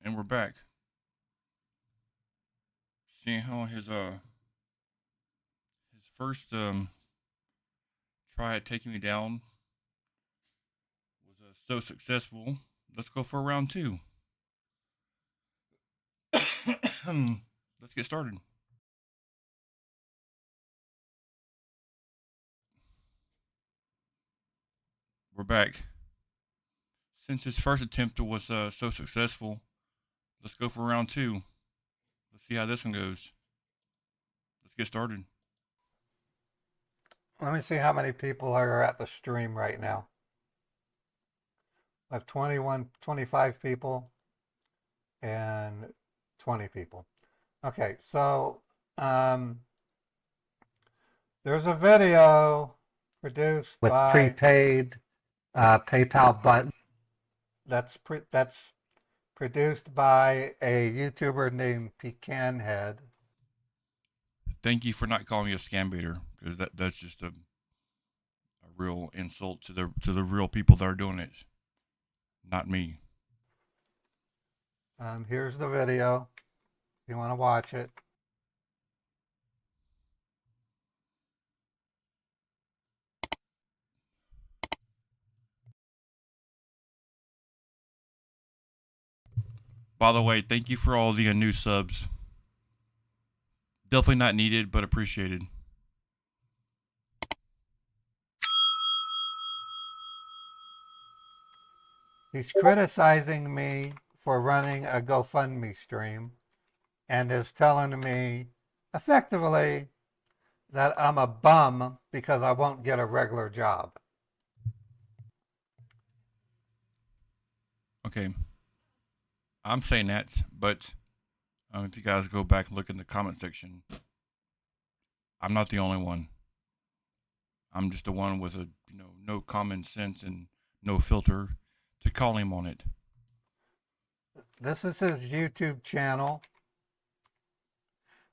And we're back. Seeing how his first try at taking me down was so successful. Let's go for round two. Let's get started. We're back. Since his first attempt was so successful, let's go for round two. Let's see how this one goes. Let's get started. Let me see how many people are at the stream right now. I have 25 people and 20 people. Okay, so there's a video produced with prepaid PayPal button that's produced by a YouTuber named Pecan Head. Thank you for not calling me a scam baiter, because that's just a real insult to the real people that are doing it, not me. Here's the video if you want to watch it. By the way, thank you for all the new subs. Definitely not needed, but appreciated. He's criticizing me for running a GoFundMe stream and is telling me effectively that I'm a bum because I won't get a regular job. Okay, I'm saying that, but if you guys go back and look in the comment section, I'm not the only one. I'm just the one with no common sense and no filter to call him on it. This is his YouTube channel.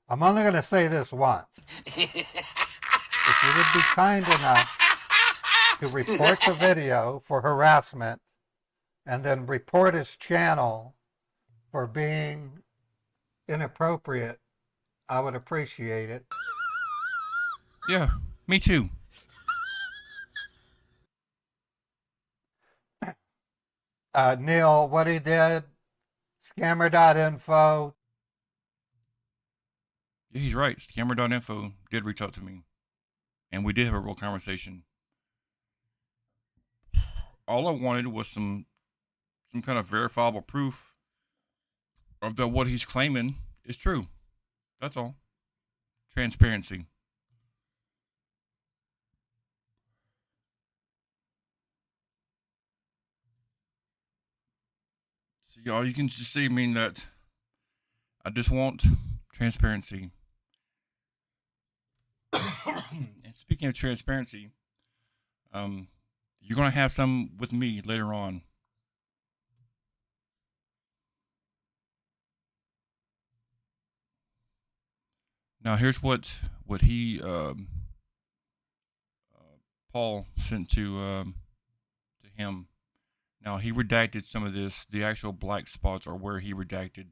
I'm only going to say this once. If you would be kind enough to report the video for harassment and then report his channel for being inappropriate, I would appreciate it. Yeah, me too. Neil, what he did, scammer.info. Yeah, he's right. Scammer.info did reach out to me, and we did have a real conversation. All I wanted was some kind of verifiable proof of that what he's claiming is true. That's all. Transparency. So y'all, you can just see me that I just want transparency. And speaking of transparency, you're gonna have some with me later on. Now here's what he Paul sent to him. Now he redacted some of this. The actual black spots are where he redacted.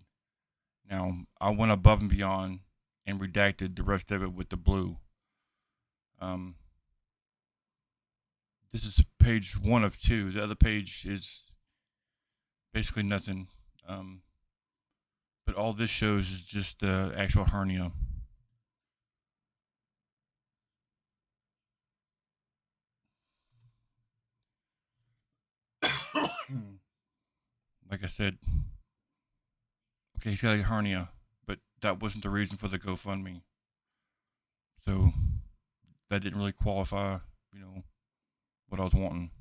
Now I went above and beyond and redacted the rest of it with the blue. Um, this is page 1 of 2. The other page is basically nothing. But all this shows is just the actual hernia. Like I said, okay, he's got a hernia, but that wasn't the reason for the GoFundMe. So that didn't really qualify, what I was wanting.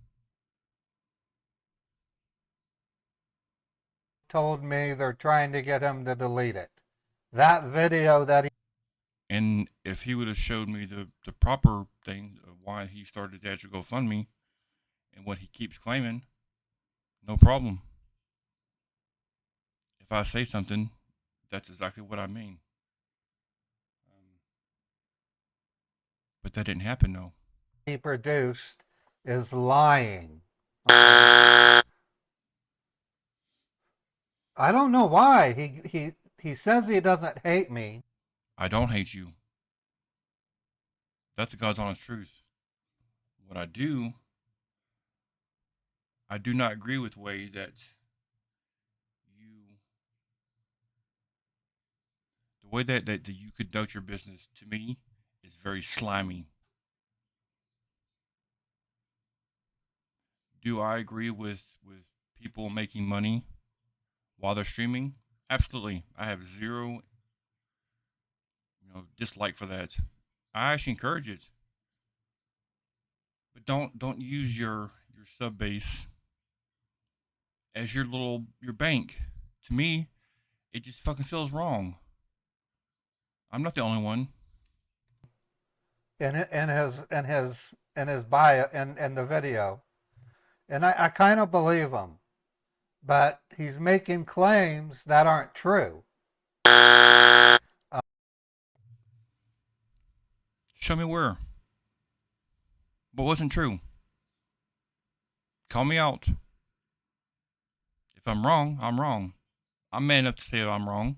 Told me they're trying to get him to delete it. That video that he... And if he would have showed me the proper thing of why he started the actual GoFundMe and what he keeps claiming, no problem. If I say something, that's exactly what I mean. But that didn't happen, though. He produced is lying. I don't know why. He says he doesn't hate me. I don't hate you. That's the God's honest truth. What I do not agree with the way that you, that you conduct your business. To me, is very slimy. Do I agree with people making money while they're streaming? Absolutely. I have zero, dislike for that. I actually encourage it, but don't use your sub base as your bank. To me, it just fucking feels wrong. I'm not the only one. In his bio in the video, and I kind of believe him, but he's making claims that aren't true. Show me where. But wasn't true. Call me out. If I'm wrong, I'm wrong. I'm man enough to say I'm wrong.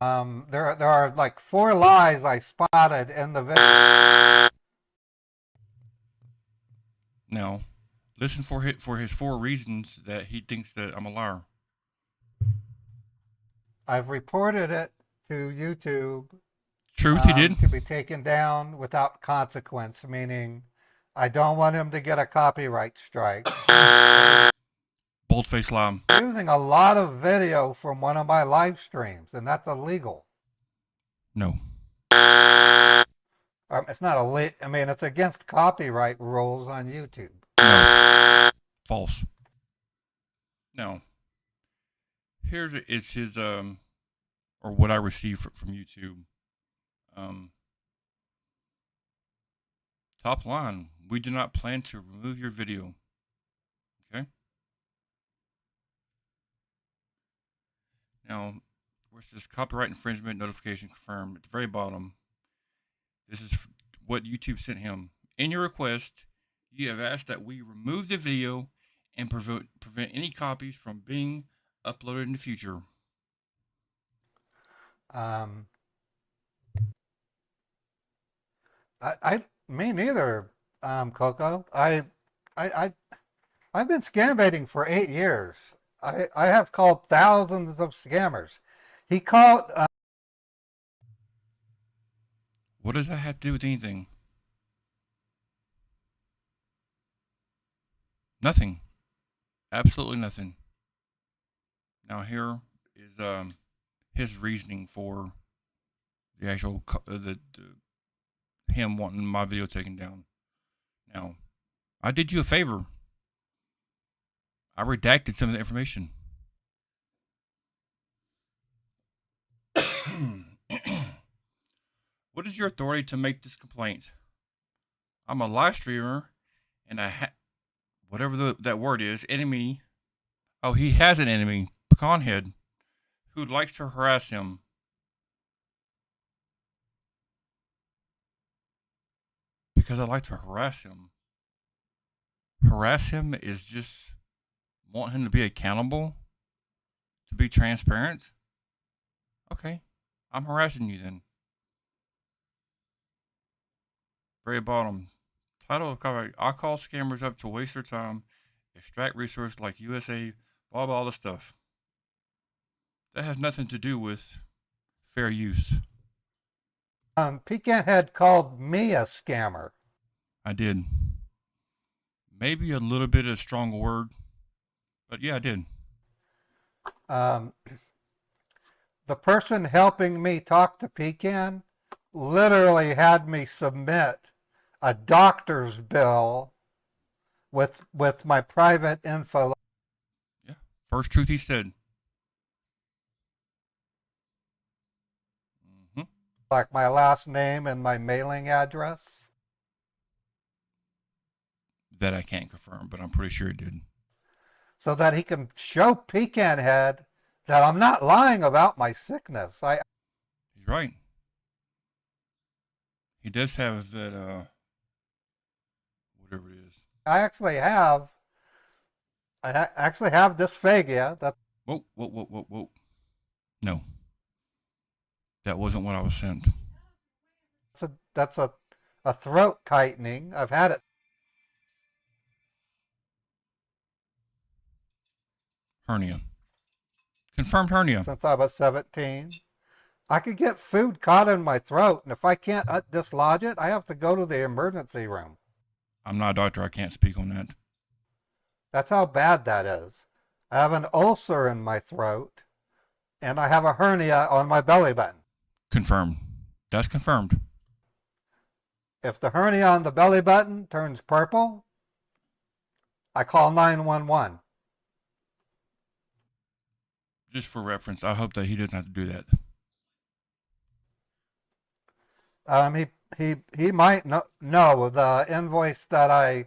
There are like 4 lies I spotted in the video. Now, listen for his 4 reasons that he thinks that I'm a liar. I've reported it to YouTube Truth, he did. to be taken down without consequence, meaning I don't want him to get a copyright strike. Bold-faced lie. Using a lot of video from one of my live streams, and that's illegal. No. It's not illegal. I mean, it's against copyright rules on YouTube. No. False. No. Here's it's his or what I received from YouTube. Top line: we do not plan to remove your video. Okay. Now, where's this copyright infringement notification confirmed at the very bottom? This is what YouTube sent him. In your request, you have asked that we remove the video and prevent any copies from being uploaded in the future. Me neither, Coco. I've been scam baiting for 8 years. I have called thousands of scammers. He called. What does that have to do with anything? Nothing. Absolutely nothing. Now here is his reasoning for the actual the him wanting my video taken down. Now, I did you a favor. I redacted some of the information. What is your authority to make this complaint? I'm a live streamer, and whatever that word is, enemy. Oh, he has an enemy, Pecanhead, who likes to harass him. Because I like to harass him. Harass him is just want him to be accountable, to be transparent. Okay, I'm harassing you then. Very bottom. Title of copyright. I call scammers up to waste their time, extract resources like USA, blah, blah, all the stuff. That has nothing to do with fair use. Pecan Head called me a scammer. I did. Maybe a little bit of a strong word, but yeah, I did. The person helping me talk to Pecan literally had me submit a doctor's bill with my private info. Yeah, first truth he said. Mm-hmm. Like my last name and my mailing address. That I can't confirm, but I'm pretty sure it did. So that he can show Pecan Head that I'm not lying about my sickness. He's right. He does have that, whatever it is. I actually have actually have dysphagia. Whoa, whoa, whoa, whoa, whoa. No, that wasn't what I was sent. That's a throat tightening. I've had it Hernia. Confirmed hernia. since I was 17. I could get food caught in my throat, and if I can't dislodge it, I have to go to the emergency room. I'm not a doctor. I can't speak on that. That's how bad that is. I have an ulcer in my throat, and I have a hernia on my belly button. Confirmed. That's confirmed. If the hernia on the belly button turns purple, I call 911. Just for reference, I hope that he doesn't have to do that. He might know the invoice that I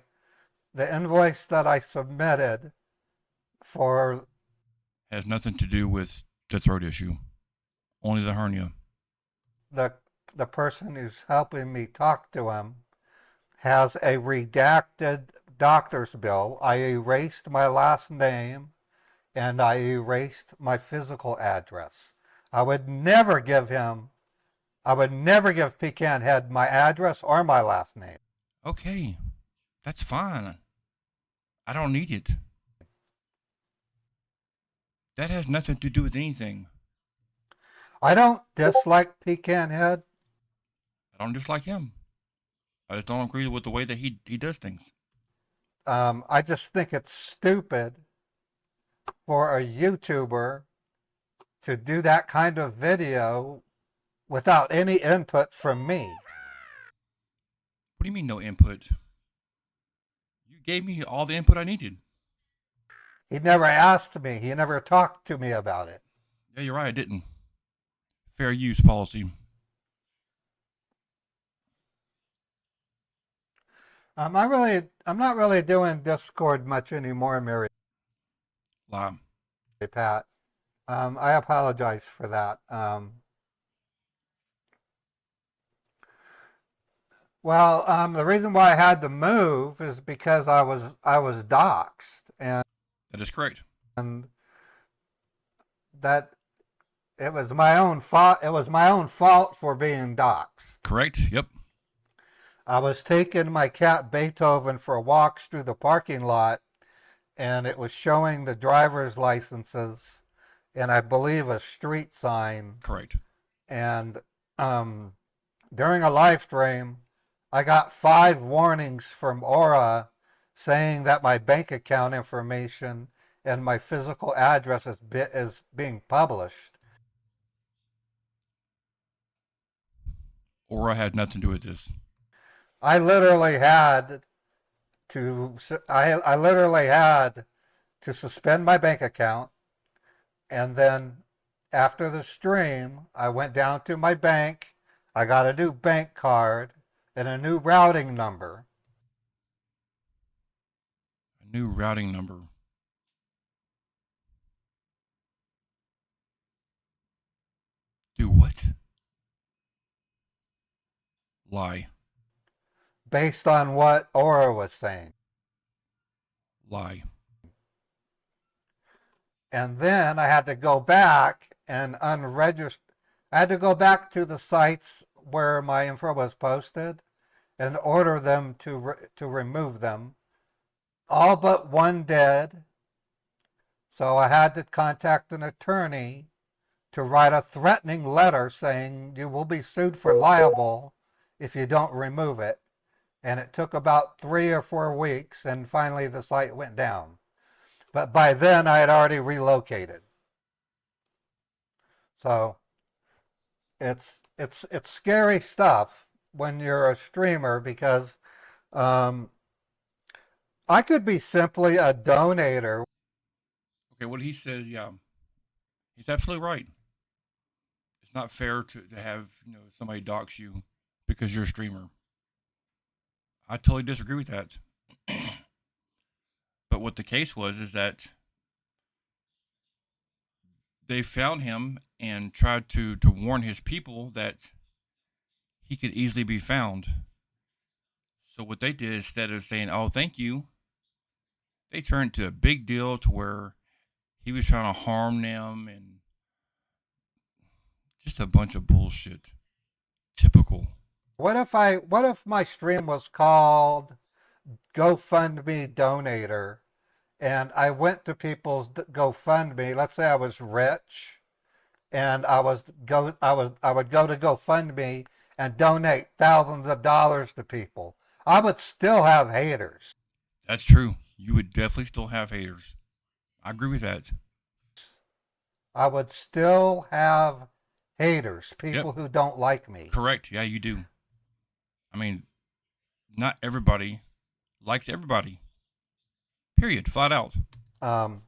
submitted for Has nothing to do with the throat issue. Only the hernia. the person who's helping me talk to him has a redacted doctor's bill. I erased my last name and I erased my physical address. I would never give Pecan Head my address or my last name. Okay, that's fine. I don't need it. That has nothing to do with anything. I don't dislike Pecan Head. I don't dislike him. I just don't agree with the way that he does things. I just think it's stupid for a YouTuber to do that kind of video without any input from me. What do you mean no input? You gave me all the input I needed. He never asked me. He never talked to me about it. Yeah, you're right, I didn't. Fair use policy. I'm not really doing Discord much anymore, Mary Lie. Pat. I apologize for that. The reason why I had to move is because I was doxxed, That is correct. and that it was my own fault. It was my own fault for being doxxed. Correct? Yep. I was taking my cat Beethoven for walks through the parking lot, and it was showing the driver's licenses and I believe a street sign. Correct. And during a live stream, I got 5 warnings from Aura saying that my bank account information and my physical address is being published. Aura has nothing to do with this. I literally had to suspend my bank account, and then after the stream, I went down to my bank. I got a new bank card and a new routing number. A new routing number. Do what? Lie. Based on what Aura was saying. Lie. And then I had to go back and unregister. I had to go back to the sites where my info was posted and order them to remove them. All but one did. So I had to contact an attorney to write a threatening letter saying you will be sued for libel if you don't remove it. And it took about 3 or 4 weeks, and finally the site went down. But by then I had already relocated. So it's scary stuff when you're a streamer, because I could be simply a donator. Okay, what he says, yeah, he's absolutely right. It's not fair to have somebody dox you because you're a streamer. I totally disagree with that. But what the case was is that they found him and tried to warn his people that he could easily be found. So what they did, instead of saying, "Oh, thank you," they turned it to a big deal to where he was trying to harm them and just a bunch of bullshit. Typical. What if my stream was called GoFundMe Donator, and I went to people's GoFundMe? Let's say I was rich, and I would go to GoFundMe and donate thousands of dollars to people. I would still have haters. That's true. You would definitely still have haters. I agree with that. I would still have haters, people Yep. who don't like me. Correct. Yeah, you do. I mean, not everybody likes everybody. Period. Flat out. Um,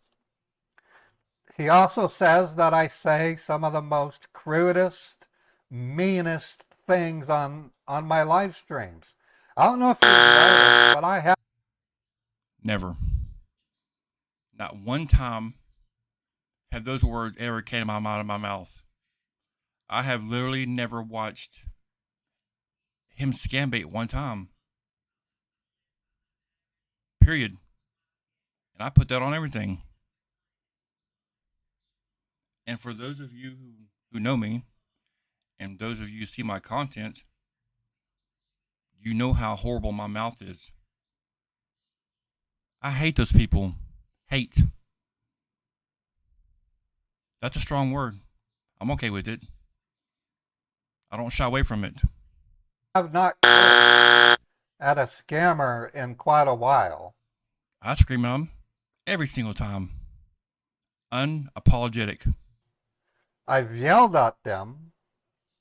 he also says that I say some of the most crudest, meanest things on my live streams. I don't know if you noticed, but I have. Never. Not one time have those words ever came out of my mouth. I have literally never watched him scam bait one time. Period. And I put that on everything. And for those of you who know me, and those of you who see my content, you know how horrible my mouth is. I hate those people. Hate. That's a strong word. I'm okay with it. I don't shy away from it. Have not at a scammer in quite a while. I scream at them every single time. Unapologetic. I've yelled at them.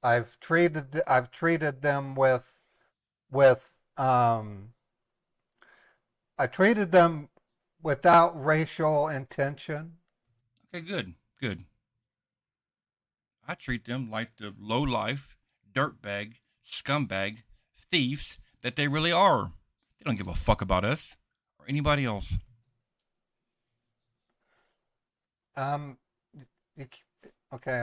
I've treated them with I treated them without racial intention. Okay, good, good. I treat them like the low life, dirtbag, scumbag, thieves that they really are. They don't give a fuck about us or anybody else. Um, okay,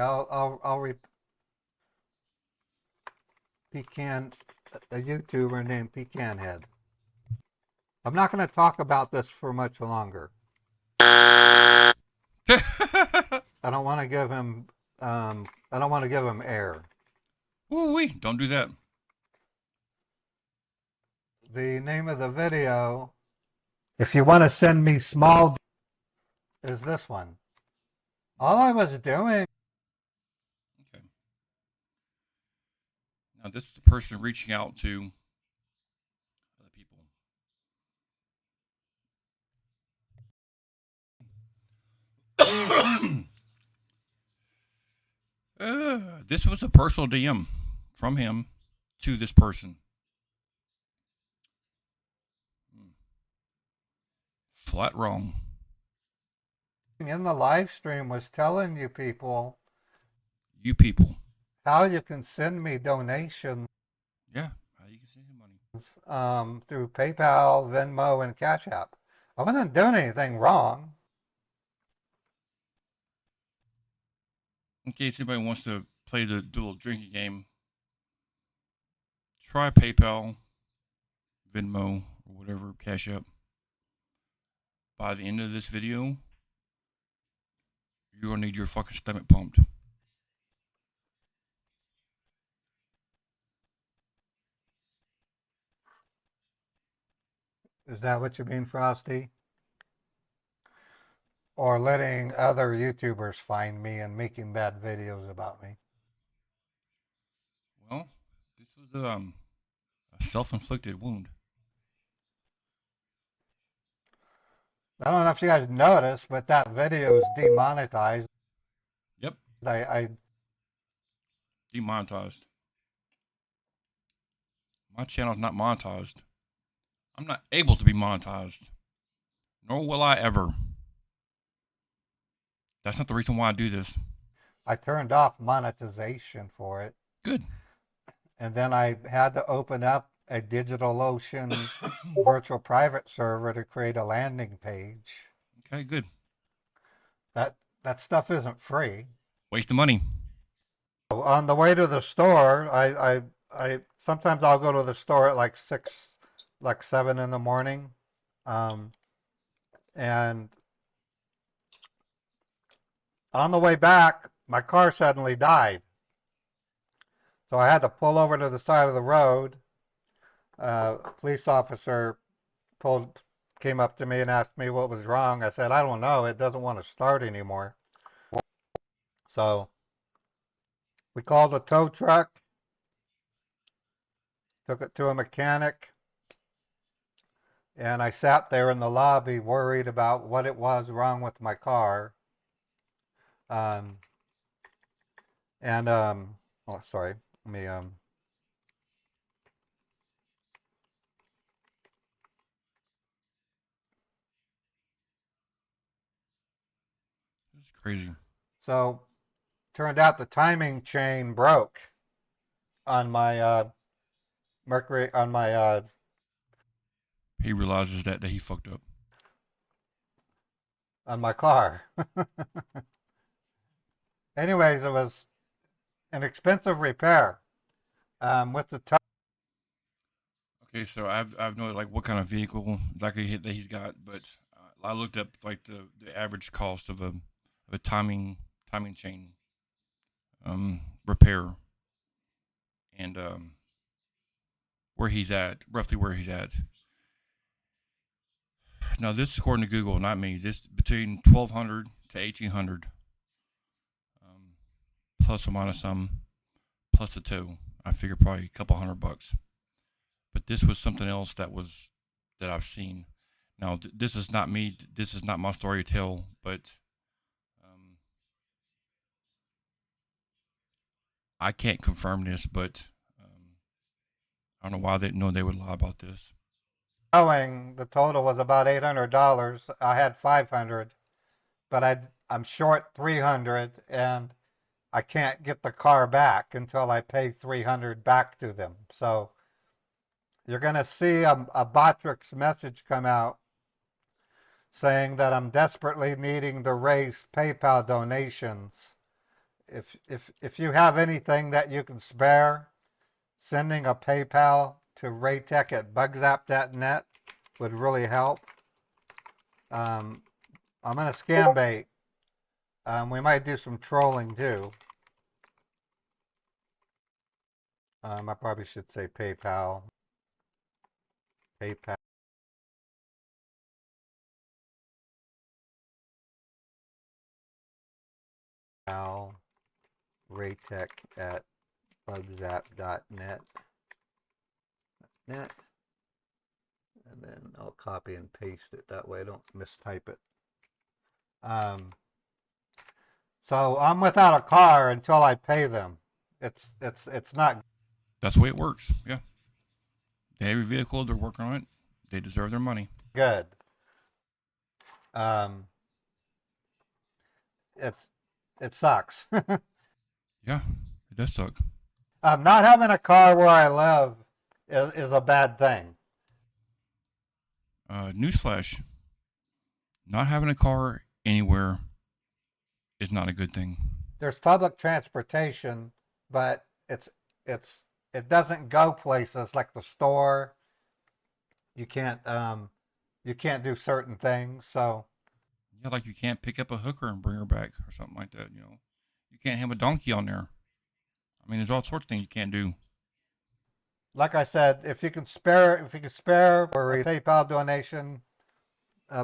Pecan, a YouTuber named Pecan Head. I'm not going to talk about this for much longer. I don't want to give him. I don't want to give him air. Ooh-wee, don't do that. The name of the video, if you want to send me small, is this one. All I was doing. Okay. Now this is the person reaching out to other people. This was a personal DM from him to this person. Flat wrong. In the live stream was telling you people You people. how you can send me donations Yeah, how you can send him money. through PayPal, Venmo, and Cash App. I wasn't doing anything wrong. In case anybody wants to play the little drinking game, try PayPal, Venmo, or whatever, Cash App. By the end of this video, you're gonna need your fucking stomach pumped. Is that what you mean, Frosty? Or letting other YouTubers find me and making bad videos about me? Well, this was a self-inflicted wound. I don't know if you guys noticed, but that video is demonetized. Yep. I Demonetized. My channel's not monetized. I'm not able to be monetized. Nor will I ever. That's not the reason why I do this. I turned off monetization for it. Good. And then I had to open up a DigitalOcean virtual private server to create a landing page. Okay, good. That stuff isn't free. Waste of money. On the way to the store, I sometimes I'll go to the store at like 7 in the morning. And on the way back, my car suddenly died. So I had to pull over to the side of the road. A police officer came up to me and asked me what was wrong. I said, I don't know. It doesn't want to start anymore. So we called a tow truck, took it to a mechanic, and I sat there in the lobby worried about what it was wrong with my car. Um, oh, sorry. Let me, It's crazy. so turned out the timing chain broke on my Mercury, on my He realizes that he fucked up. on my car. Anyways, it was an expensive repair. With the Okay, so I've no like what kind of vehicle exactly that he's got, but I looked up like the average cost of a timing chain repair, and where he's at, roughly where he's at. Now this is according to Google, not me. This between 1,200 to 1,800, um, plus or minus some, plus the tow. I figure probably a couple $100. But this was something else that I've seen. Now this is not me. This is not my story to tell, but um, I can't confirm this. But I don't know why they know they would lie about this. towing, the total was about $800. I had 500, but I'm short 300, and I can't get the car back until I pay 300 back to them. So you're going to see a Botrix message come out saying that I'm desperately needing to raise PayPal donations. If you have anything that you can spare, sending a PayPal to raytech at bugzap.net would really help. I'm going to scam bait. We might do some trolling too. I probably should say PayPal. PayPal. Raytech at bugzap.net. Net. And then I'll copy and paste it. That way I don't mistype it. So I'm without a car until I pay them. It's not That's the way it works. Yeah, they have a vehicle. They're working on it. They deserve their money. good. Um, it sucks. Yeah, it does suck. Not having a car where I live is a bad thing. Newsflash: not having a car anywhere is not a good thing. There's public transportation, but it doesn't go places like the store. You can't you can't do certain things. So Yeah, like you can't pick up a hooker and bring her back or something like that. You can't have a donkey on there. I mean, there's all sorts of things you can't do. like I said, if you can spare or a PayPal donation,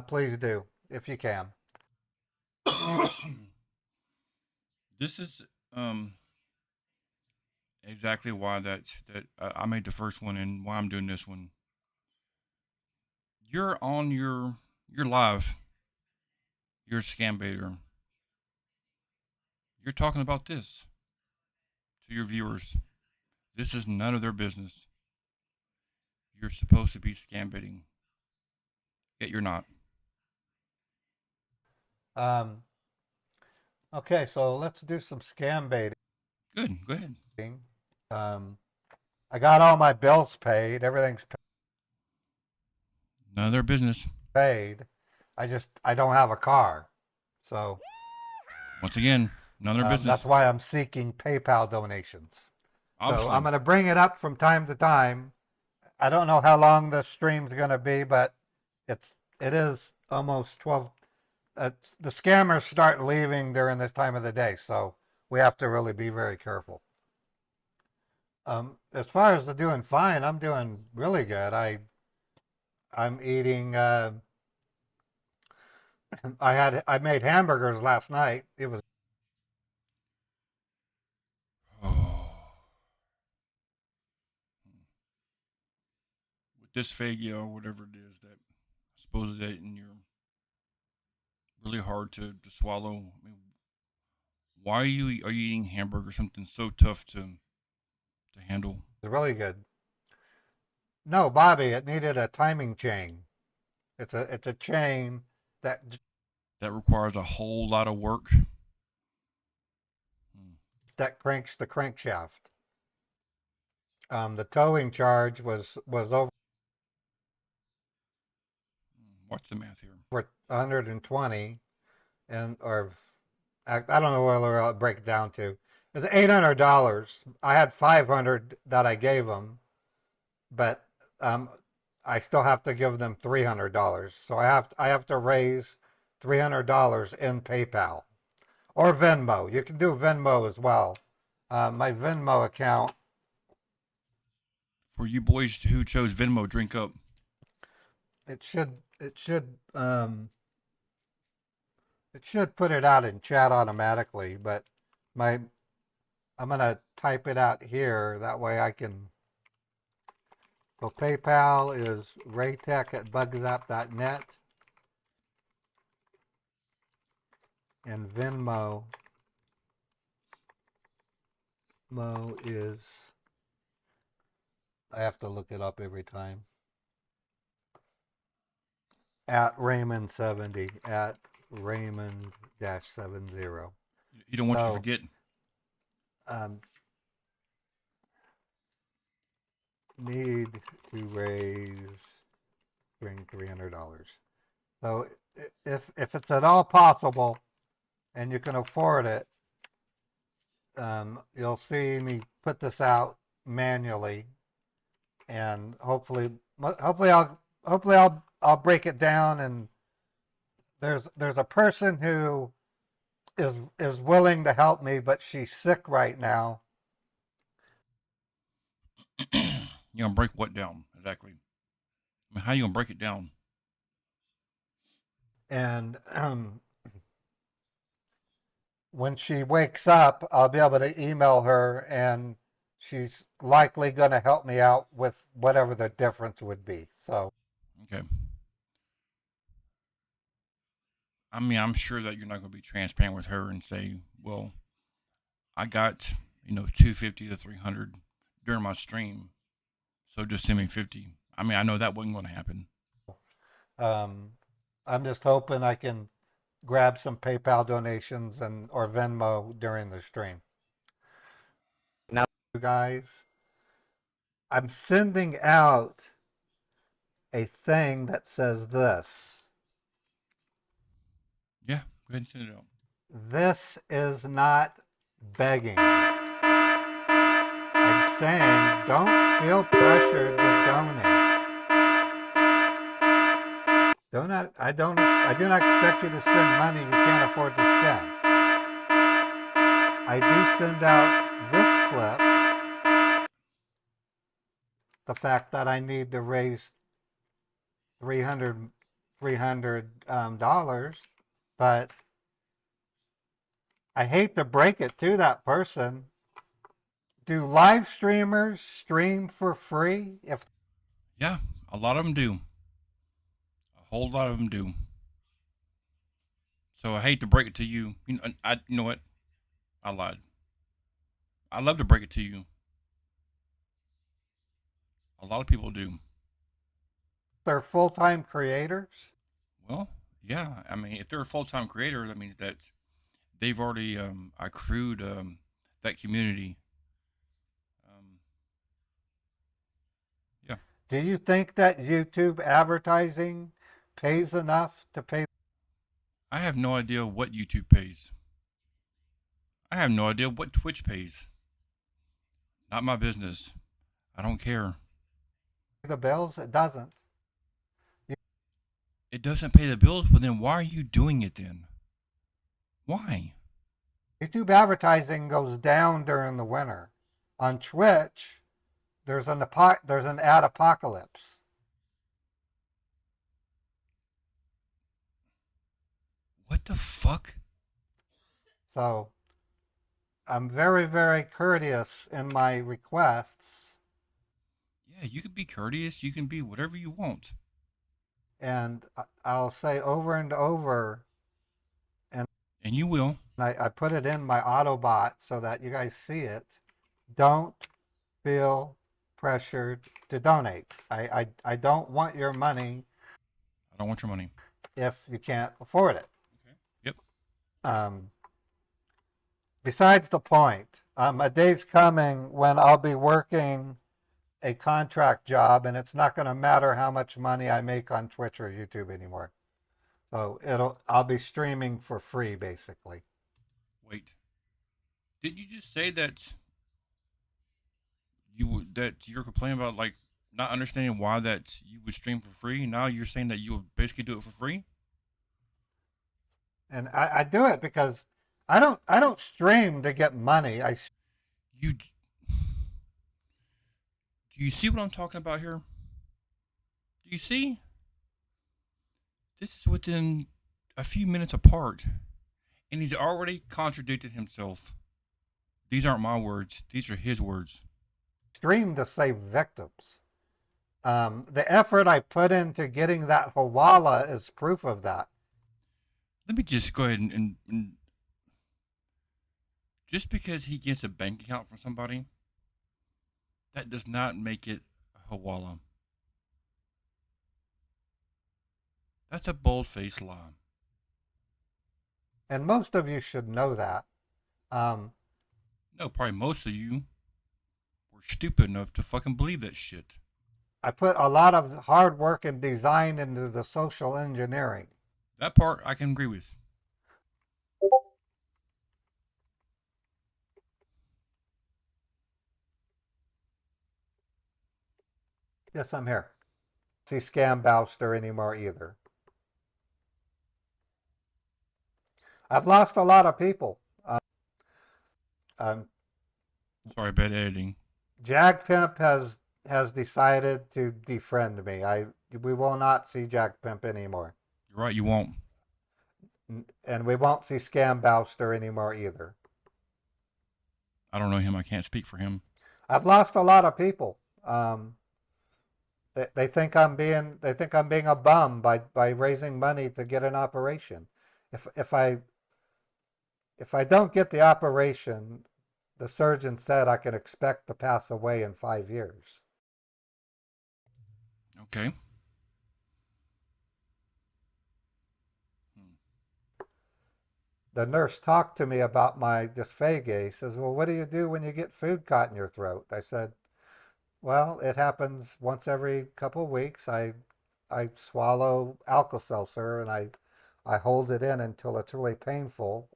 please do if you can. This is exactly why that I made the first one and why I'm doing this one. You're on your live. You're a scam baiter. You're talking about this to your viewers. This is none of their business. You're supposed to be scam baiting, yet you're not. Um, okay, so let's do some scam baiting. Good. Go ahead. Um, I got all my bills paid. Everything's None of their business. paid. I don't have a car. So Once again, none of their business. that's why I'm seeking PayPal donations. Obviously. So I'm going to bring it up from time to time. I don't know how long this stream's going to be, but it is almost 12. The scammers start leaving during this time of the day, so we have to really be very careful. As far as the doing fine, I'm doing really good. I'm eating. I made hamburgers last night. It was Oh, with dysphagia or whatever it is that supposes that in your really hard to swallow. I mean, why are you eating hamburger? Something so tough to handle really good. No, Bobby, it needed a timing chain. It's a chain that that requires a whole lot of work. Hmm. that cranks the crankshaft. The towing charge was over Watch the math here. 120, and or I don't know what I'll break it down to. It's $800. I had 500 that I gave them, but um, I still have to give them $300. So I have to raise $300 in PayPal or Venmo. You can do Venmo as well. My Venmo account, For you boys who chose Venmo, drink up. it should put it out in chat automatically, but my I'm gonna type it out here. That way I can. So PayPal is raytech@bugzap.net, and Mo is, I have to look it up every time, at Raymond70, at Raymond-70. You don't want you to So forget. um, need to raise $300. So if it's at all possible and you can afford it, you'll see me put this out manually, and hopefully I'll break it down. And there's a person who is willing to help me, but she's sick right now. You gonna break what down exactly? I mean, how you gonna break it down? And when she wakes up, I'll be able to email her, and she's likely going to help me out with whatever the difference would be. So Okay. I mean, I'm sure that you're not gonna be transparent with her and say, "Well, I got 250 to 300 during my stream, so just send me 50." I mean, I know that wasn't gonna happen. um, I'm just hoping I can grab some PayPal donations and or Venmo during the stream. Now, you guys, I'm sending out a thing that says this. Yeah, go ahead and send it out. This is not begging. I'm saying don't feel pressured to donate. I do not expect you to spend money you can't afford to spend. I do send out this clip, the fact that I need to raise 300 $300, but I hate to break it to that person. Do live streamers stream for free? If Yeah, a lot of them do. A whole lot of them do. So I hate to break it to you. You know what? I lied. I love to break it to you. A lot of people do. they're full-time creators, Well, yeah. I mean, if they're a full time creator, that means that they've already accrued that community. Um, yeah. do you think that YouTube advertising pays enough to pay? I have no idea what YouTube pays. I have no idea what Twitch pays. Not my business. I don't care. The bills? It doesn't. It doesn't pay the bills, well then why are you doing it then? Why? YouTube advertising goes down during the winter. On Twitch, there's an ad apocalypse. What the fuck? So I'm very, very courteous in my requests, Yeah, you can be courteous, you can be whatever you want. and I'll say over and over, and And you will. I put it in my Autobot so that you guys see it. Don't feel pressured to donate. I don't want your money I don't want your money. if you can't afford it. Okay. Yep. Um, Besides the point, a day's coming when I'll be working a contract job, and it's not going to matter how much money I make on Twitch or YouTube anymore. So I'll be streaming for free, basically. Wait. Didn't you just say that you're complaining about like not understanding why that you would stream for free? Now you're saying that you would basically do it for free? And I do it because I don't stream to get money. You do you see what I'm talking about here? Do you see? This is within a few minutes apart, and he's already contradicted himself. These aren't my words; these are his words. stream to save victims. The effort I put into getting that Hawala is proof of that. Let me just go ahead and just because he gets a bank account from somebody, that does not make it a hawala. That's a bold-faced lie. And most of you should know that. Um, No, probably most of you were stupid enough to fucking believe that shit. I put a lot of hard work and design into the social engineering. That part I can agree with. Yes, I'm here. See Scam Bowster anymore either. I've lost a lot of people. Um, Sorry, bad editing. Jag Pimp has decided to defriend me. We will not see Jag Pimp anymore, You're right, you won't. and we won't see Scam Bowster anymore either. I don't know him. I can't speak for him. I've lost a lot of people. They think I'm being a bum by raising money to get an operation. If I don't get the operation, the surgeon said I can expect to pass away in 5 years. Okay. The nurse talked to me about my dysphagia. He says, "Well, what do you do when you get food caught in your throat?" I said, "Well, it happens once every couple of weeks. I swallow Alka-Seltzer and I hold it in until it's really painful,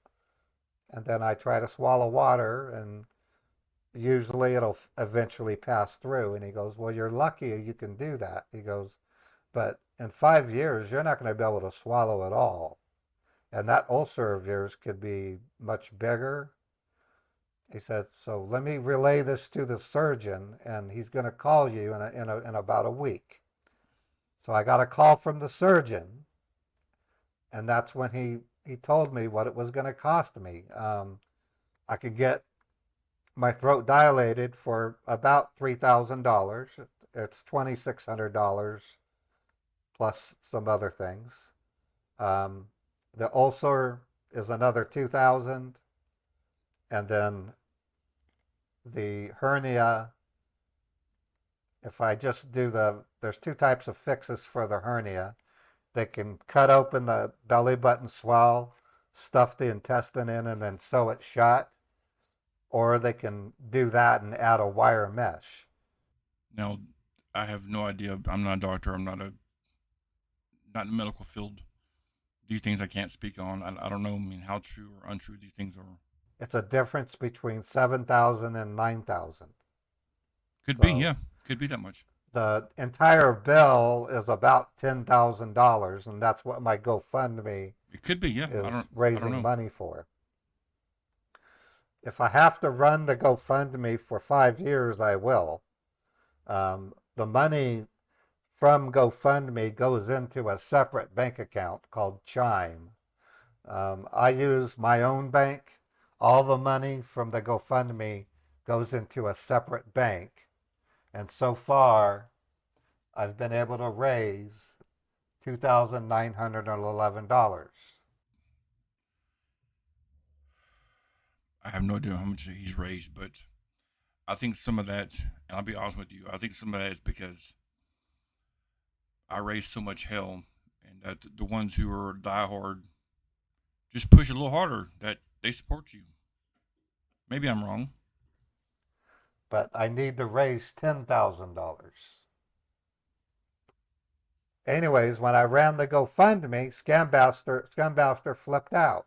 and then I try to swallow water, and usually it'll eventually pass through." And he goes, "Well, you're lucky you can do that." He goes, "But in 5 years, you're not going to be able to swallow at all. And that ulcer of yours could be much bigger." He said, "So let me relay this to the surgeon, and he's going to call you in about a week." So I got a call from the surgeon, and that's when he told me what it was going to cost me. I could get my throat dilated for about $3,000. It's $2,600 plus some other things. The ulcer is another 2,000, and then the hernia. If I just do there's two types of fixes for the hernia. They can cut open the belly button swell, stuff the intestine in, and then sew it shut, or they can do that and add a wire mesh. Now, I have no idea. I'm not a doctor. I'm not in the medical field. These things I can't speak on. I don't know. I mean, how true or untrue these things are. It's a difference between 7,000 and 9,000. Could be, So yeah. Could be that much. the entire bill is about $10,000, and that's what my GoFundMe It could be, yeah. is I don't raising know. money for. If I have to run the GoFundMe for 5 years, I will. The money from GoFundMe goes into a separate bank account called Chime. I use my own bank. All the money from the GoFundMe goes into a separate bank. And so far, I've been able to raise $2,911. I have no idea how much he's raised, but I think some of that, and I'll be honest with you, I think some of that is because I raised so much hell, and that the ones who are diehard just push a little harder. That they support you. Maybe I'm wrong. But I need to raise $10,000. Anyways, when I ran the GoFundMe, Scambouster flipped out.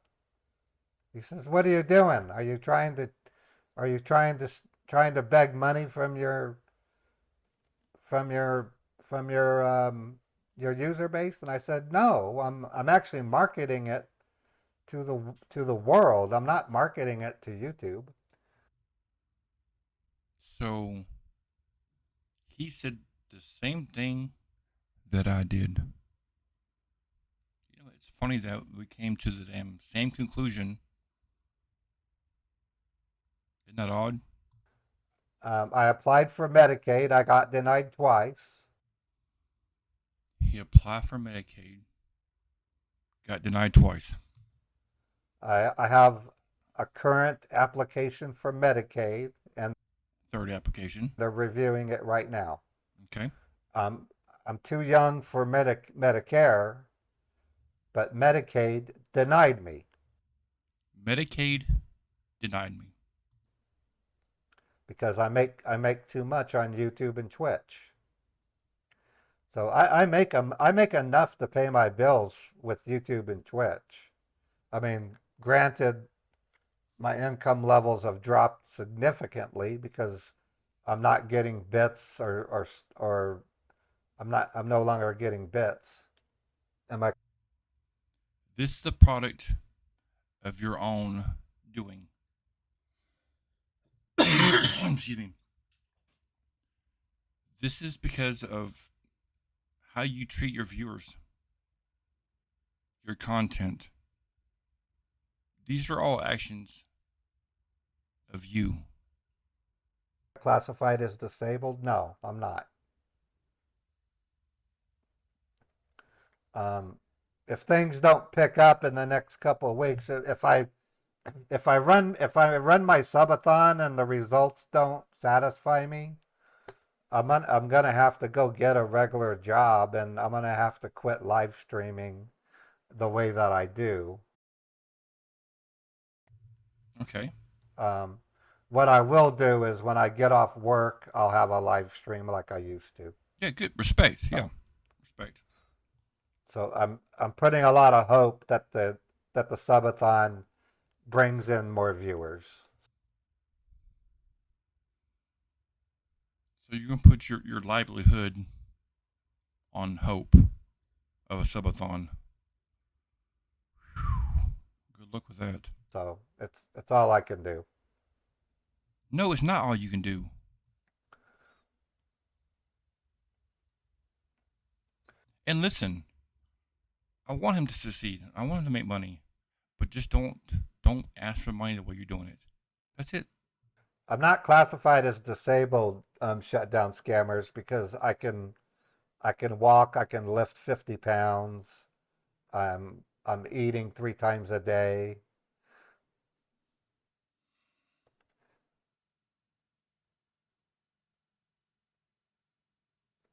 He says, "What are you doing? Are you trying to beg money from your from your user base?" And I said, "No, I'm actually marketing it to the world. I'm not marketing it to YouTube." So he said the same thing that I did. You know, it's funny that we came to the damn same conclusion. Isn't that odd? I applied for Medicaid. I got denied twice. He applied for Medicaid, got denied twice. I have a current application for Medicaid, and Third application. they're reviewing it right now. Okay. Um, I'm too young for Medicare, but Medicaid denied me Medicaid denied me. because I make too much on YouTube and Twitch. So I make enough to pay my bills with YouTube and Twitch. I mean, granted, my income levels have dropped significantly because I'm not getting bits or I'm no longer getting bits. And my This is the product of your own doing. Excuse me. This is because of how you treat your viewers, your content. These are all actions of you. classified as disabled? No, I'm not. Um, if things don't pick up in the next couple of weeks, if I run my subathon and the results don't satisfy me, I'm gonna have to go get a regular job, and I'm gonna have to quit live streaming the way that I do. Okay. Um, what I will do is when I get off work, I'll have a live stream like I used to. Yeah, good. Respect. Yeah. So, Respect. so I'm putting a lot of hope that the subathon brings in more viewers. So you're going to put your livelihood on hope of a subathon. Good luck with that. So it's all I can do. No, it's not all you can do. And listen, I want him to succeed. I want him to make money, but just don't ask for money the way you're doing it. That's it. I'm not classified as disabled shutdown scammers because I can walk, I can lift 50 pounds. I'm eating 3 times a day.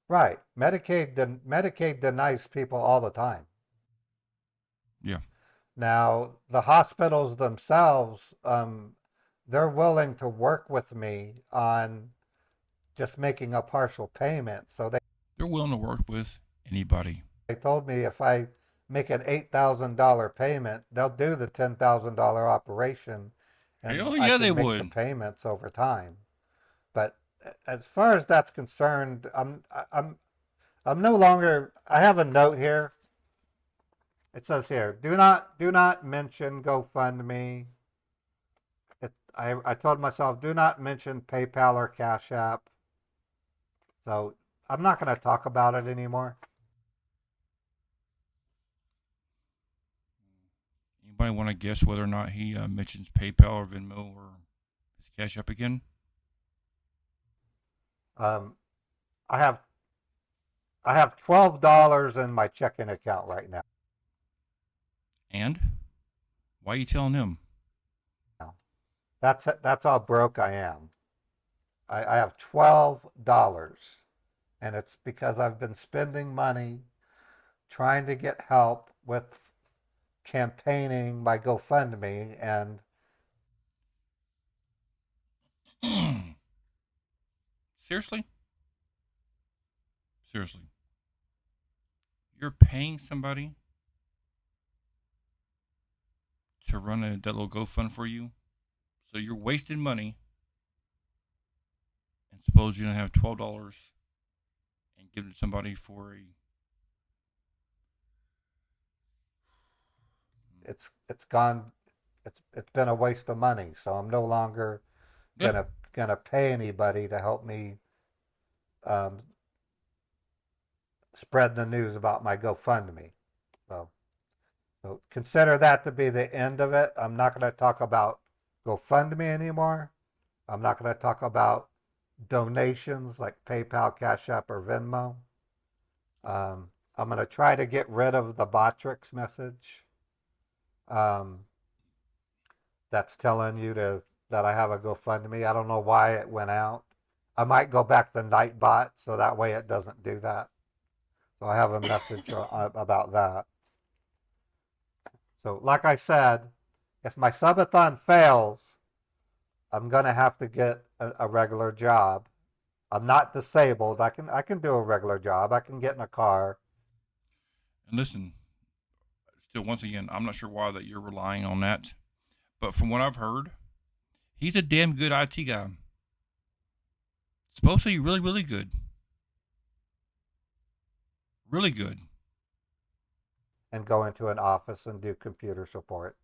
Right. Medicaid denies people all the time. Yeah. Now, the hospitals themselves, they're willing to work with me on just making a partial payment. So They're willing to work with anybody. they told me if I make an $8,000 payment, they'll do the $10,000 operation, and Hell I yeah, can they make the would. payments over time. But as far as that's concerned, I'm no longer. I have a note here. It says here, do not mention GoFundMe. I told myself, do not mention PayPal or Cash App. So I'm not going to talk about it anymore. Anybody want to guess whether or not he mentions PayPal or Venmo or his Cash App again? Um, I have I have $12 in my checking account right now. And why are you telling him? That's how broke I am. I have $12, and it's because I've been spending money trying to get help with campaigning my GoFundMe, and Seriously? Seriously. You're paying somebody to run that little GoFund for you? So you're wasting money and suppose you don't have $12 and give it to somebody for a it's gone. It's been a waste of money. So I'm no longer yeah. gonna pay anybody to help me um, spread the news about my GoFundMe. So so consider that to be the end of it. I'm not going to talk about GoFundMe anymore. I'm not going to talk about donations like PayPal, Cash App, or Venmo. I'm going to try to get rid of the Botrix message um, that's telling you that I have a GoFundMe. I don't know why it went out. I might go back to Nightbot so that way it doesn't do that. So I have a message about that. So, like I said, if my subathon fails, I'm gonna have to get a regular job. I'm not disabled. I can do a regular job. I can get in a car. And listen, still, once again, I'm not sure why that you're relying on that, but from what I've heard, he's a damn good IT guy. Supposed to be really, really good. Really good. And go into an office and do computer support.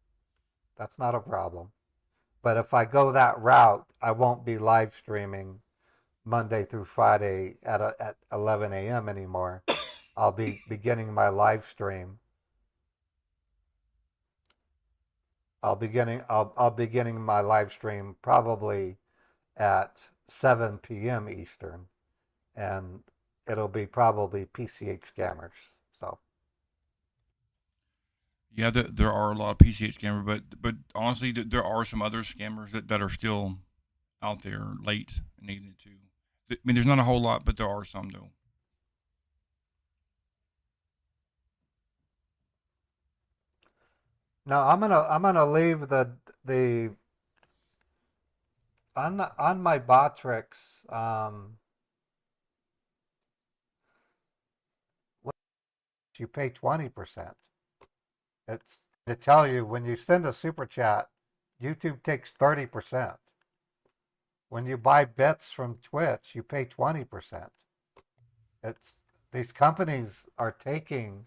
That's not a problem. But if I go that route, I won't be live streaming Monday through Friday at 11 a.m. anymore. I'll be beginning my live stream. I'll beginning my live stream probably at 7 p.m. Eastern, and it'll be probably PCH scammers. So Yeah, there are a lot of PCH scammers, but honestly, there are some other scammers that are still out there late and needing to. I mean, there's not a whole lot, but there are some though. now I'm gonna leave the on my Botrix. You pay 20%. It's to tell you when you send a super chat, YouTube takes 30%. When you buy bits from Twitch, you pay 20%. It's these companies are taking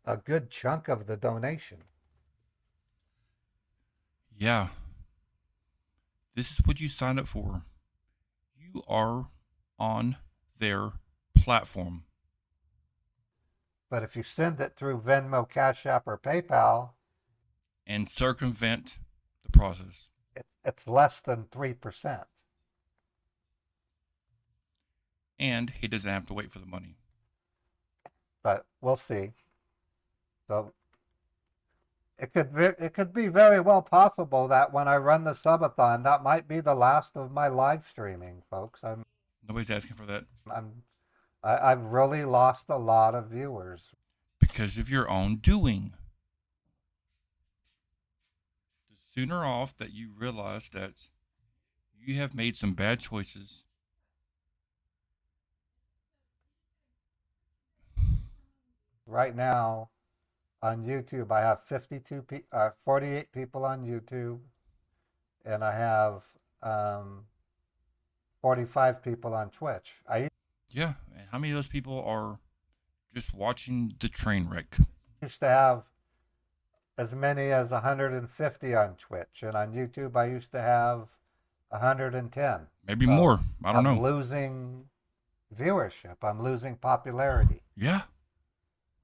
a good chunk of the donation. Yeah, this is what you signed up for. You are on their platform. But if you send it through Venmo, Cash App, or PayPal, And circumvent the process. it's less than 3%. And he doesn't have to wait for the money. But we'll see. So it could be very well possible that when I run the subathon, that might be the last of my live streaming, folks. Nobody's asking for that I'm I've really lost a lot of viewers. because of your own doing. The sooner off that you realize that you have made some bad choices, Right now on YouTube, I have 48 people on YouTube, and I have 45 people on Twitch. I Yeah. And how many of those people are just watching the train wreck? used to have as many as 150 on Twitch, and on YouTube I used to have 110. Maybe So more. I don't I'm know. losing viewership. I'm losing popularity. Yeah.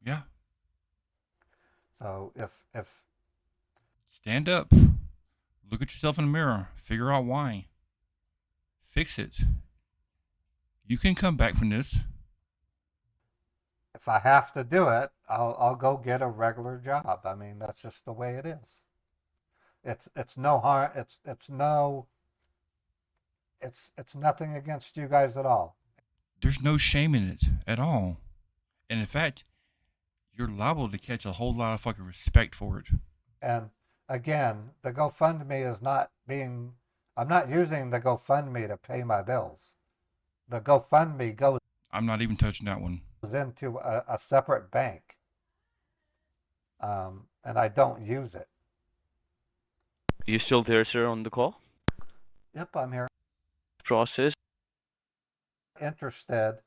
Yeah. So if Stand up. Look at yourself in the mirror. Figure out why. Fix it. You can come back from this. if I have to do it, I'll go get a regular job. I mean, that's just the way it is. It's no harm. It's nothing against you guys at all. There's no shame in it at all. And in fact, you're liable to catch a whole lot of fucking respect for it. And again, the GoFundMe is not being. I'm not using the GoFundMe to pay my bills. The GoFundMe goes I'm not even touching that one. into a separate bank, and I don't use it. You still there, sir, on the call? Yep, I'm here. Process. Interested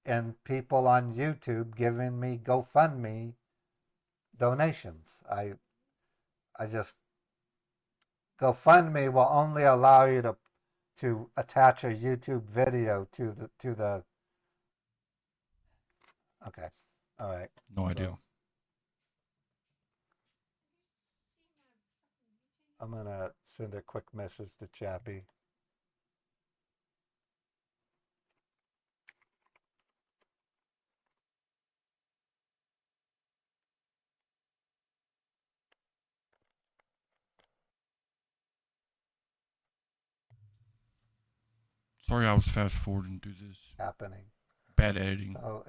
in people on YouTube giving me GoFundMe donations. I just GoFundMe will only allow you to attach a YouTube video to the. Okay, all right. No idea. I'm gonna send a quick message to Chappie. Sorry, I was fast forwarding through this. Happening. Bad editing. So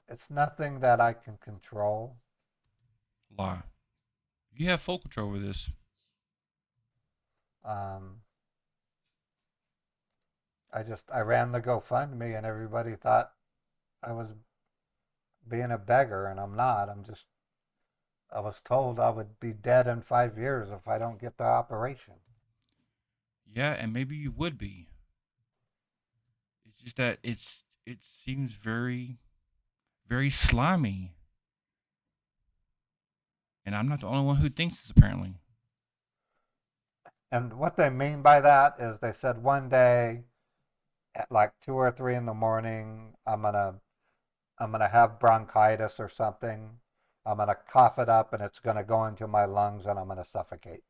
it's nothing that I can control. Lie. You have full control over this. Um, I ran the GoFundMe and everybody thought I was being a beggar, and I'm not. I was told I would be dead in 5 years if I don't get the operation. Yeah, and maybe you would be. It's just that it seems very, very slimy. And I'm not the only one who thinks this, apparently. And what they mean by that is they said one day at like 2 or 3 in the morning, I'm gonna have bronchitis or something. I'm gonna cough it up and it's gonna go into my lungs and I'm gonna suffocate.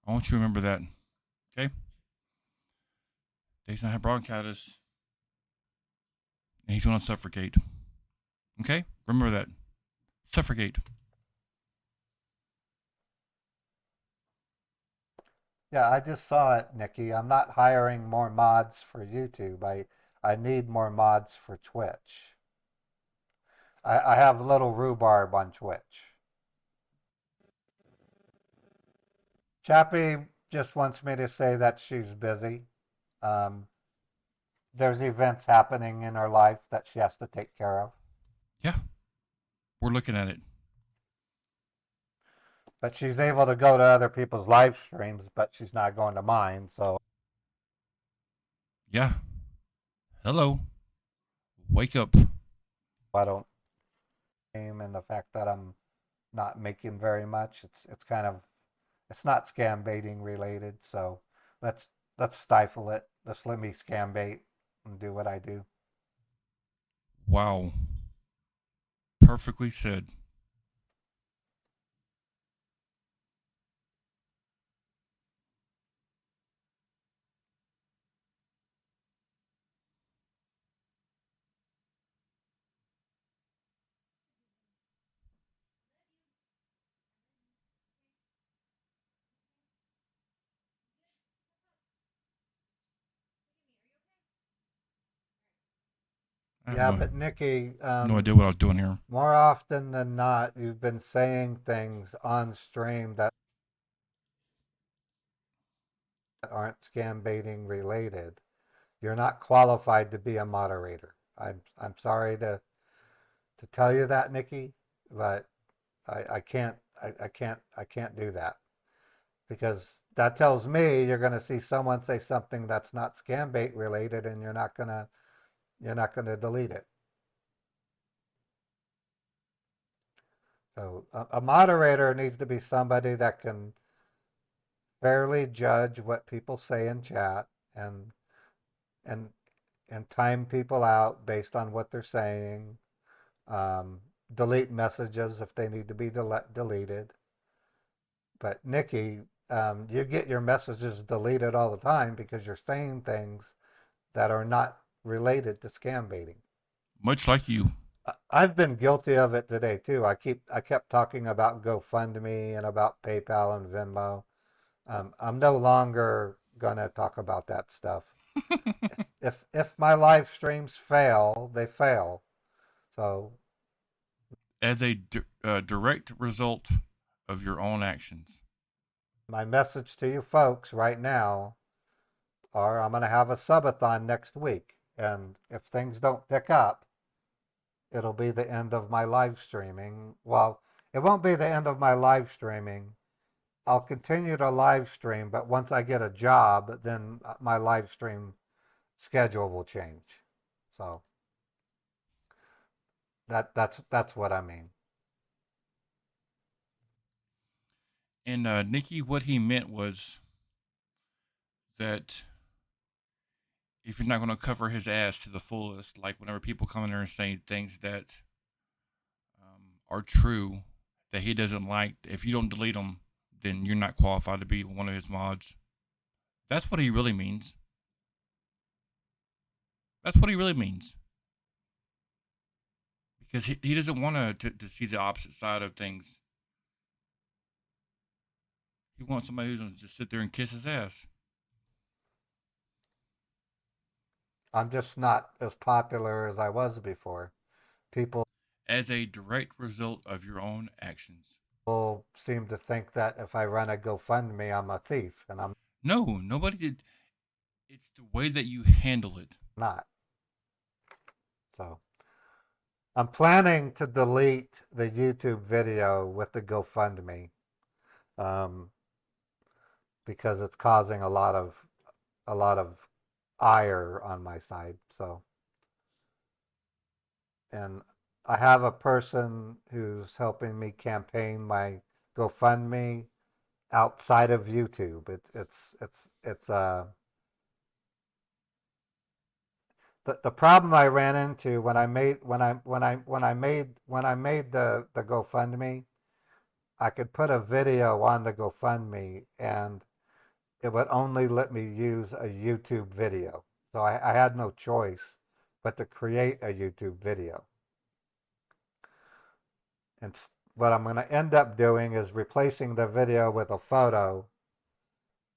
I want you to remember that. Okay? Dave's gonna have bronchitis. And he's gonna suffocate. Okay? Remember that. Suffocate. Yeah, I just saw it, Nikki. I'm not hiring more mods for YouTube. I need more mods for Twitch. I have little rhubarb on Twitch. Chappie just wants me to say that she's busy. Um, there's events happening in her life that she has to take care of. Yeah. We're looking at it. But she's able to go to other people's live streams, but she's not going to mine. So Yeah. Hello. Wake up. I don't aim, and the fact that I'm not making very much. It's kind of it's not scam baiting related. So let's stifle it. Let's let me scam bait and do what I do. Wow. Perfectly said. I have Yeah, but Nikki, no idea what I was doing here. more often than not, you've been saying things on stream that aren't scam baiting related. You're not qualified to be a moderator. I'm sorry to tell you that, Nikki, but I can't do that. because that tells me you're going to see someone say something that's not scam bait related, and you're not going to delete it. So a moderator needs to be somebody that can fairly judge what people say in chat and and and time people out based on what they're saying. Um, Delete messages if they need to be deleted. But Nikki, you get your messages deleted all the time because you're saying things that are not related to scam baiting. Much like you. I've been guilty of it today too. I kept talking about GoFundMe and about PayPal and Venmo. I'm no longer gonna talk about that stuff. If my live streams fail, they fail. So As a direct result of your own actions. my message to you folks right now are I'm gonna have a subathon next week, and if things don't pick up, it'll be the end of my live streaming. Well, it won't be the end of my live streaming. I'll continue to live stream, but once I get a job, then my live stream schedule will change. So that's what I mean. And Nikki, what he meant was that if you're not going to cover his ass to the fullest, like whenever people come in there and say things that are true that he doesn't like, if you don't delete them, then you're not qualified to be one of his mods. That's what he really means. That's what he really means. Because he doesn't want to see the opposite side of things. He wants somebody who's going to just sit there and kiss his ass. I'm just not as popular as I was before. People As a direct result of your own actions. seem to think that if I run a GoFundMe, I'm a thief, and I'm No, nobody did. It's the way that you handle it. not. So I'm planning to delete the YouTube video with the GoFundMe, um, because it's causing a lot of ire on my side. So, and I have a person who's helping me campaign my GoFundMe outside of YouTube. It's the problem I ran into when I made the GoFundMe, I could put a video on the GoFundMe and it would only let me use a YouTube video. So I had no choice but to create a YouTube video. And what I'm going to end up doing is replacing the video with a photo,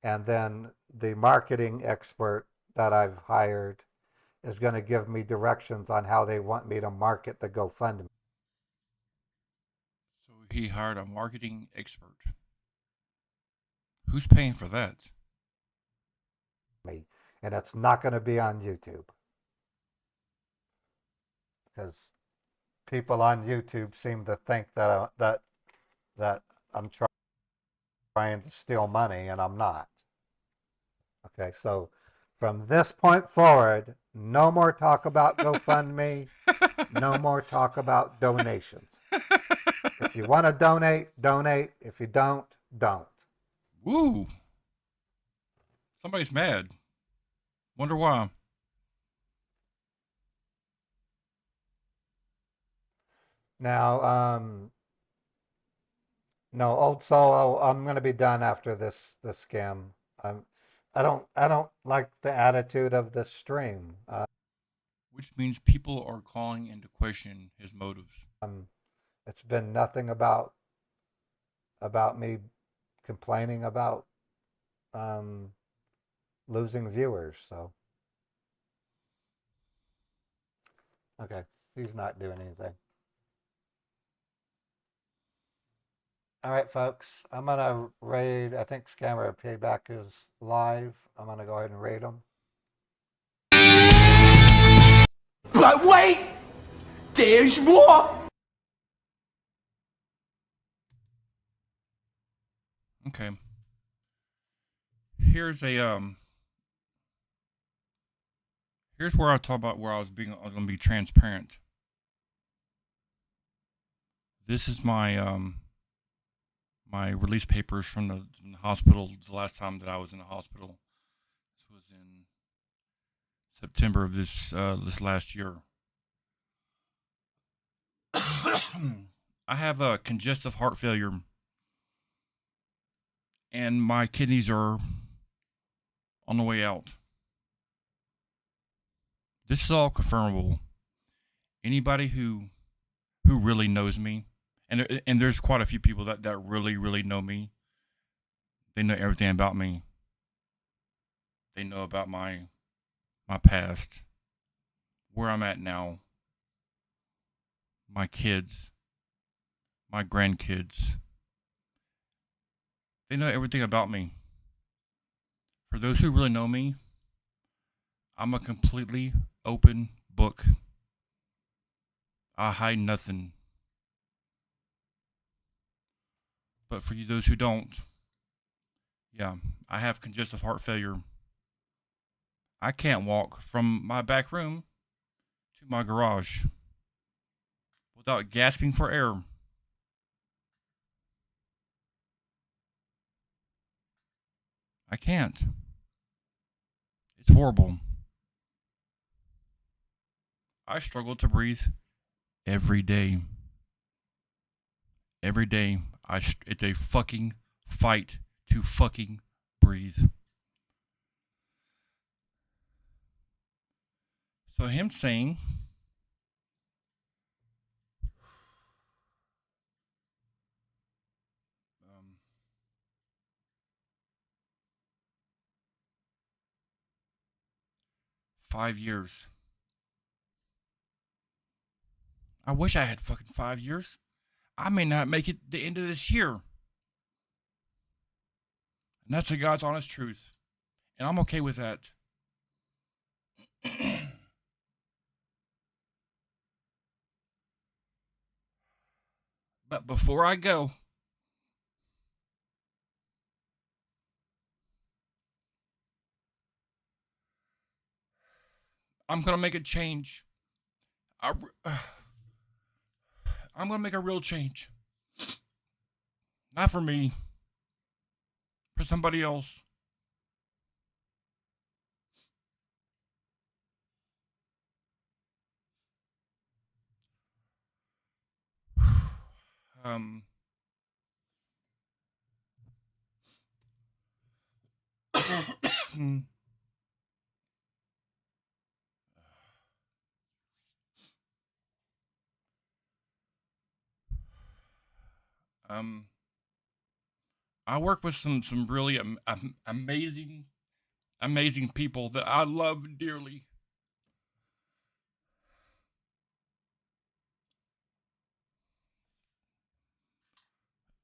and then the marketing expert that I've hired is going to give me directions on how they want me to market the GoFundMe. So he hired a marketing expert. Who's paying for that? And it's not going to be on YouTube, because people on YouTube seem to think that that I'm trying to steal money, and I'm not. Okay, so from this point forward, no more talk about GoFundMe, no more talk about donations. If you want to donate, donate. If you don't, don't. Woo! Somebody's mad. Wonder why. Now, no, old solo. I'm going to be done after this scam. I don't like the attitude of this stream. Which means people are calling into question his motives. It's been nothing about me complaining about losing viewers. So, okay, he's not doing anything. All right, folks, I'm going to raid. I think Scammer Payback is live. I'm going to go ahead and raid him. But wait! There's more! Okay. here's here's where I talk about where I was gonna be transparent. This is my release papers from the hospital. The last time that I was in the hospital, this was in September of this last year. I have a congestive heart failure, and my kidneys are on the way out. This is all confirmable. Anybody who really knows me, and there's quite a few people that really know me. They know everything about me. They know about my past, where I'm at now, my kids, my grandkids. They know everything about me. For those who really know me, I'm a completely open book. I hide nothing. But for you, those who don't, yeah, I have congestive heart failure. I can't walk from my back room to my garage without gasping for air. I can't. It's horrible. I struggle to breathe every day. Every day, it's a fucking fight to fucking breathe. So him saying, 5 years. I wish I had fucking 5 years. I may not make it the end of this year. And that's the God's honest truth. And I'm okay with that. But before I go, I'm going to make a change. I'm going to make a real change. Not for me, for somebody else. Um, um, I work with some really amazing people that I love dearly.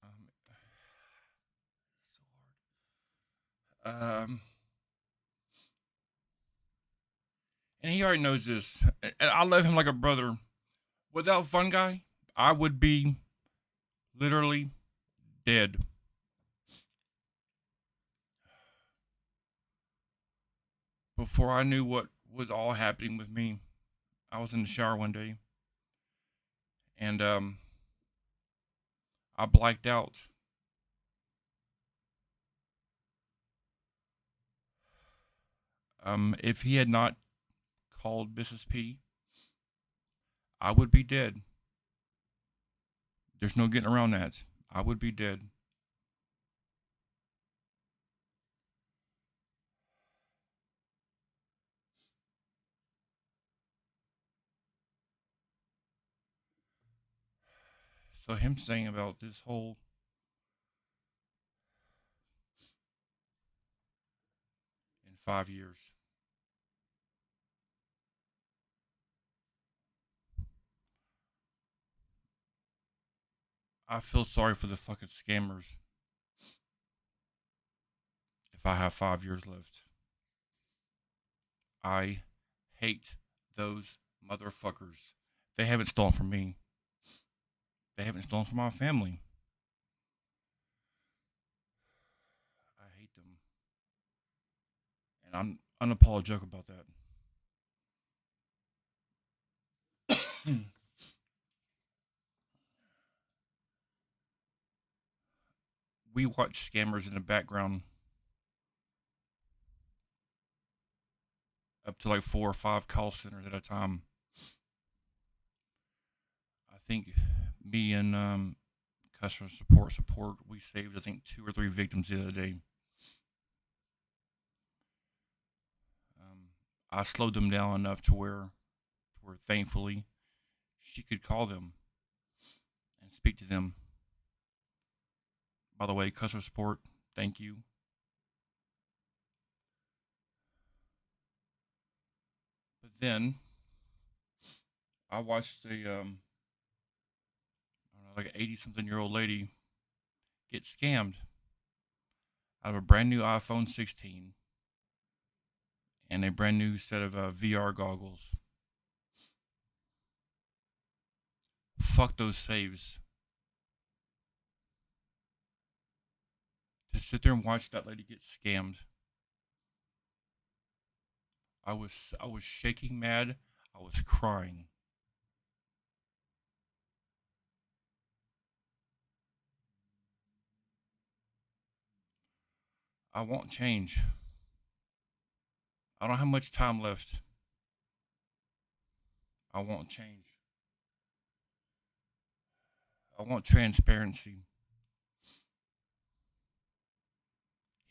Um, so hard. And he already knows this. And I love him like a brother. Without Fun Guy, I would be literally dead. Before I knew what was all happening with me, I was in the shower one day, and I blacked out. If he had not called Mrs. P, I would be dead. There's no getting around that. I would be dead. So him saying about this whole in 5 years, I feel sorry for the fucking scammers if I have 5 years left. I hate those motherfuckers. They haven't stolen from me. They haven't stolen from my family. I hate them. And I'm unapologetic about that. We watch scammers in the background up to like 4 or 5 call centers at a time. I think me and customer support, we saved, I think, 2 or 3 victims the other day. I slowed them down enough to where thankfully she could call them and speak to them. By the way, customer support, thank you. But then I watched I don't know, like an 80-something-year-old lady get scammed out of a brand new iPhone 16 and a brand new set of VR goggles. Fuck those saves. To sit there and watch that lady get scammed. I was shaking mad. I was crying. I won't change. I don't have much time left. I won't change. I want transparency.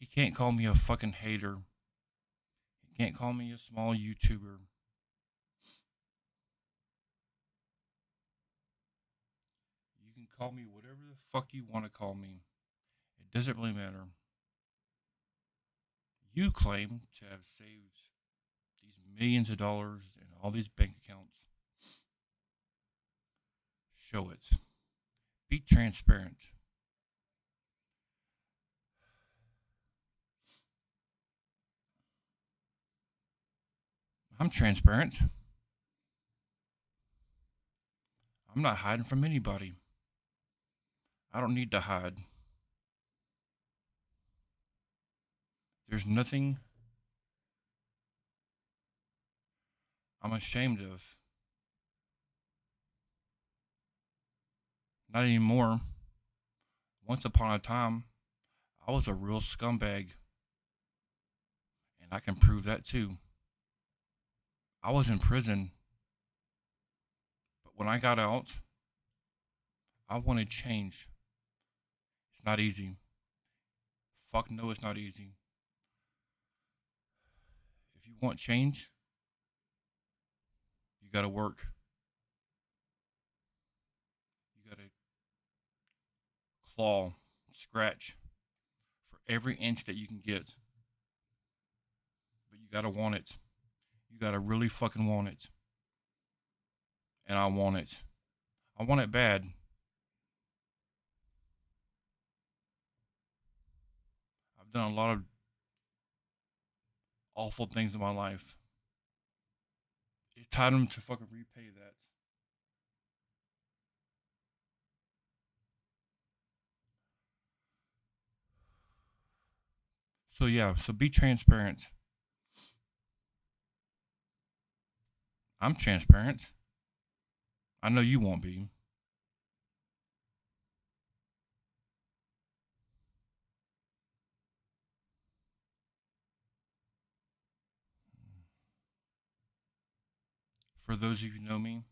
He can't call me a fucking hater. He can't call me a small YouTuber. You can call me whatever the fuck you want to call me. It doesn't really matter. You claim to have saved these millions of dollars in all these bank accounts. Show it. Be transparent. I'm transparent. I'm not hiding from anybody. I don't need to hide. There's nothing I'm ashamed of. Not anymore. Once upon a time, I was a real scumbag. And I can prove that too. I was in prison. But when I got out, I wanted change. It's not easy. Fuck no, it's not easy. If you want change, you gotta work. You gotta claw, scratch for every inch that you can get. But you gotta want it. You gotta really fucking want it. And I want it. I want it bad. I've done a lot of awful things in my life. It's time to fucking repay that. So yeah, so be transparent. I'm transparent. I know you won't be. For those of you who know me,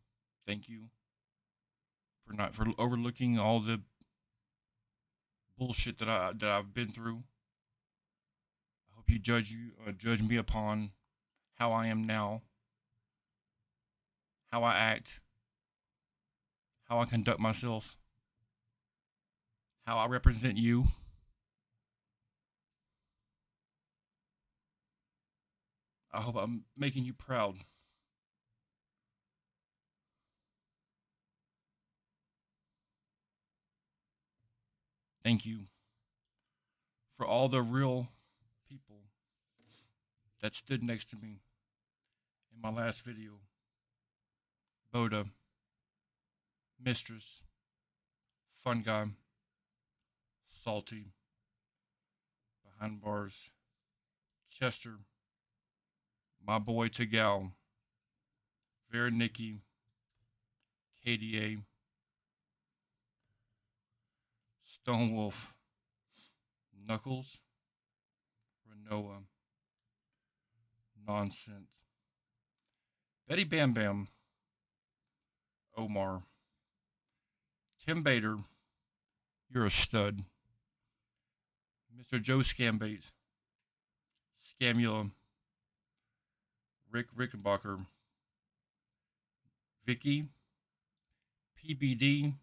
thank you for overlooking all the bullshit that I've been through. I hope you judge me upon how I am now, how I act, how I conduct myself, how I represent you. I hope I'm making you proud. Thank you for all the real people that stood next to me in my last video. Boda, Mistress, Fun Guy, Salty, Behind Bars, Chester, my boy Tagal, Vera Nikki, KDA, Stone Wolf, Knuckles, Renoa, Nonsense, Betty Bam Bam, Omar, Tim Bader, you're a stud, Mr. Joe Scambait, Scamula, Rick Rickenbacker, Vicky, PBD,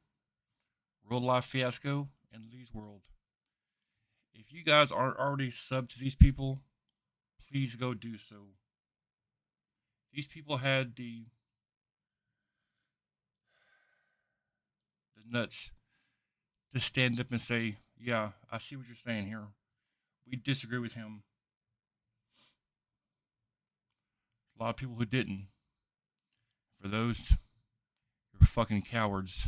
Real Life Fiasco, and Lee's World. If you guys aren't already subbed to these people, please go do so. These people had the nuts to stand up and say, yeah, I see what you're saying here. We disagree with him. A lot of people who didn't. For those, you're fucking cowards.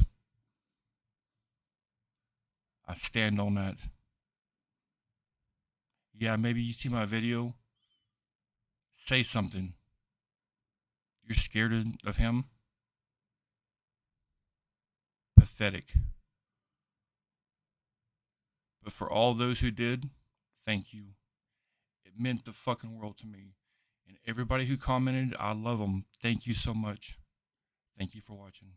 I stand on that. Yeah, maybe you see my video. Say something. You're scared of him? Pathetic. But for all those who did, thank you. It meant the fucking world to me. And everybody who commented, I love them. Thank you so much. Thank you for watching.